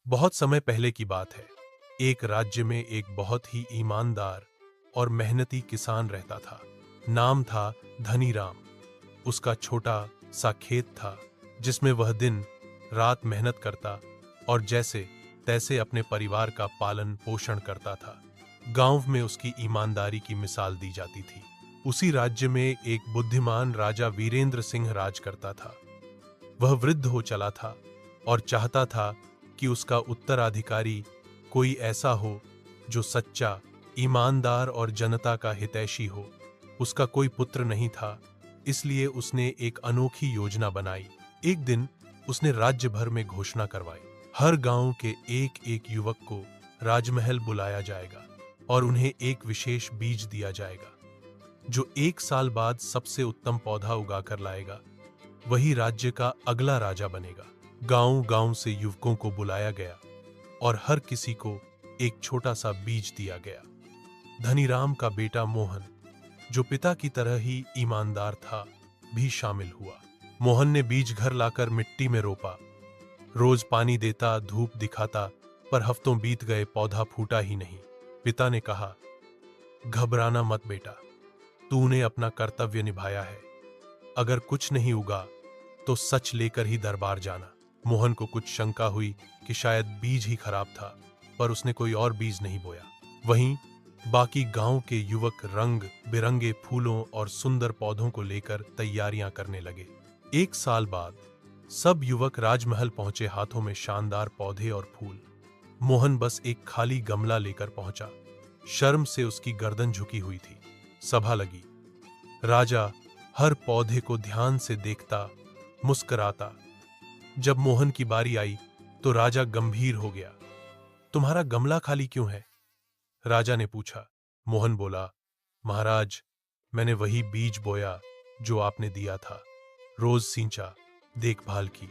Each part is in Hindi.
बहुत समय पहले की बात है। एक राज्य में एक बहुत ही ईमानदार और मेहनती किसान रहता था। नाम था धनीराम। उसका छोटा सा खेत था जिसमें वह दिन रात मेहनत करता और जैसे तैसे अपने परिवार का पालन पोषण करता था। गांव में उसकी ईमानदारी की मिसाल दी जाती थी। उसी राज्य में एक बुद्धिमान राजा वीरेंद्र सिंह राज करता था। वह वृद्ध हो चला था और चाहता था कि उसका उत्तराधिकारी कोई ऐसा हो जो सच्चा, ईमानदार और जनता का हितैषी हो। उसका कोई पुत्र नहीं था, इसलिए उसने एक अनोखी योजना बनाई। एक दिन उसने राज्य भर में घोषणा करवाई, हर गांव के एक एक युवक को राजमहल बुलाया जाएगा और उन्हें एक विशेष बीज दिया जाएगा। जो 1 साल बाद सबसे उत्तम पौधा उगाकर लाएगा, वही राज्य का अगला राजा बनेगा। गांव-गांव से युवकों को बुलाया गया और हर किसी को एक छोटा सा बीज दिया गया। धनीराम का बेटा मोहन, जो पिता की तरह ही ईमानदार था, भी शामिल हुआ। मोहन ने बीज घर लाकर मिट्टी में रोपा। रोज पानी देता, धूप दिखाता, पर हफ्तों बीत गए, पौधा फूटा ही नहीं। पिता ने कहा, घबराना मत बेटा, तूने अपना कर्तव्य निभाया है। अगर कुछ नहीं उगा तो सच लेकर ही दरबार जाना। मोहन को कुछ शंका हुई कि शायद बीज ही खराब था, पर उसने कोई और बीज नहीं बोया। वहीं बाकी गांव के युवक रंग बिरंगे फूलों और सुंदर पौधों को लेकर तैयारियां करने लगे। 1 साल बाद सब युवक राजमहल पहुंचे, हाथों में शानदार पौधे और फूल। मोहन बस एक खाली गमला लेकर पहुंचा। शर्म से उसकी गर्दन झुकी हुई थी। सभा लगी। राजा हर पौधे को ध्यान से देखता, मुस्कुराता। जब मोहन की बारी आई तो राजा गंभीर हो गया। तुम्हारा गमला खाली क्यों है? राजा ने पूछा। मोहन बोला, महाराज, मैंने वही बीज बोया जो आपने दिया था। रोज सींचा, देखभाल की,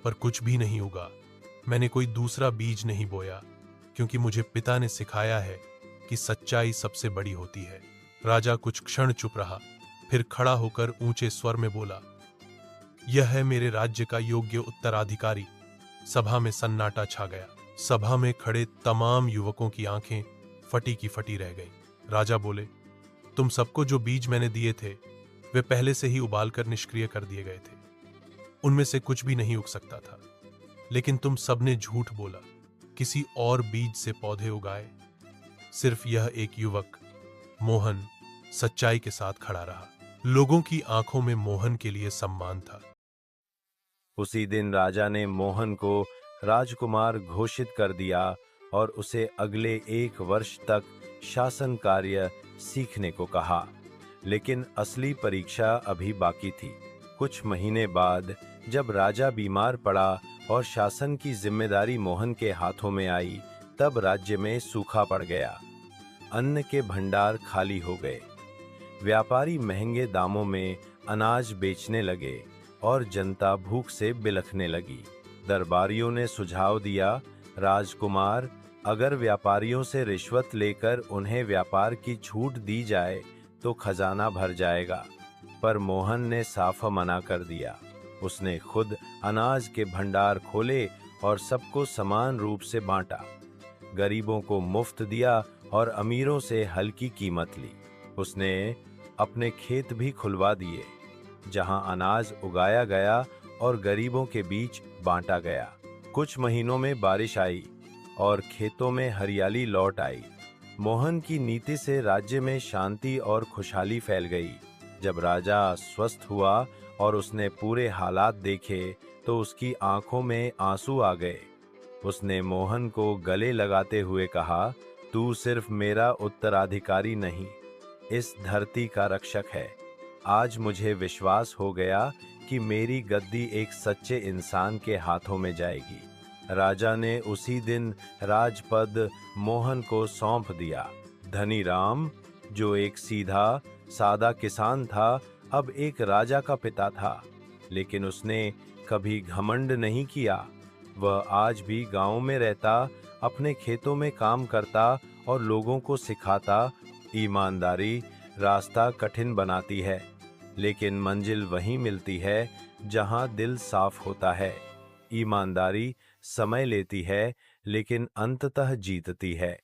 पर कुछ भी नहीं उगा। मैंने कोई दूसरा बीज नहीं बोया, क्योंकि मुझे पिता ने सिखाया है कि सच्चाई सबसे बड़ी होती है। राजा कुछ क्षण चुप रहा, फिर खड़ा होकर ऊंचे स्वर में बोला, यह है मेरे राज्य का योग्य उत्तराधिकारी। सभा में सन्नाटा छा गया। सभा में खड़े तमाम युवकों की आंखें फटी की फटी रह गईं। राजा बोले, तुम सबको जो बीज मैंने दिए थे, वे पहले से ही उबालकर निष्क्रिय कर दिए गए थे। उनमें से कुछ भी नहीं उग सकता था। लेकिन तुम सबने झूठ बोला, किसी और बीज से पौधे उगाए। सिर्फ यह एक युवक, मोहन, सच्चाई के साथ खड़ा रहा। लोगों की आंखों में मोहन के लिए सम्मान था। उसी दिन राजा ने मोहन को राजकुमार घोषित कर दिया और उसे अगले 1 वर्ष तक शासन कार्य सीखने को कहा। लेकिन असली परीक्षा अभी बाकी थी। कुछ महीने बाद जब राजा बीमार पड़ा और शासन की जिम्मेदारी मोहन के हाथों में आई, तब राज्य में सूखा पड़ गया। अन्न के भंडार खाली हो गए। व्यापारी महंगे दामों में अनाज बेचने लगे और जनता भूख से बिलखने लगी। दरबारियों ने सुझाव दिया, राजकुमार, अगर व्यापारियों से रिश्वत लेकर उन्हें व्यापार की छूट दी जाए तो खजाना भर जाएगा। पर मोहन ने साफ मना कर दिया। उसने खुद अनाज के भंडार खोले और सबको समान रूप से बांटा। गरीबों को मुफ्त दिया और अमीरों से हल्की कीमत ली। उसने अपने खेत भी खुलवा दिए, जहां अनाज उगाया गया और गरीबों के बीच बांटा गया। कुछ महीनों में बारिश आई और खेतों में हरियाली लौट आई। मोहन की नीति से राज्य में शांति और खुशहाली फैल गई। जब राजा स्वस्थ हुआ और उसने पूरे हालात देखे तो उसकी आंखों में आंसू आ गए। उसने मोहन को गले लगाते हुए कहा, तू सिर्फ मेरा उत्तराधिकारी नहीं, इस धरती का रक्षक है। आज मुझे विश्वास हो गया कि मेरी गद्दी एक सच्चे इंसान के हाथों में जाएगी। राजा ने उसी दिन राजपद मोहन को सौंप दिया। धनीराम, जो एक सीधा सादा किसान था, अब एक राजा का पिता था। लेकिन उसने कभी घमंड नहीं किया। वह आज भी गांव में रहता, अपने खेतों में काम करता और लोगों को सिखाता, ईमानदारी रास्ता कठिन बनाती है, लेकिन मंजिल वहीं मिलती है जहां दिल साफ होता है। ईमानदारी समय लेती है लेकिन अंततः जीतती है।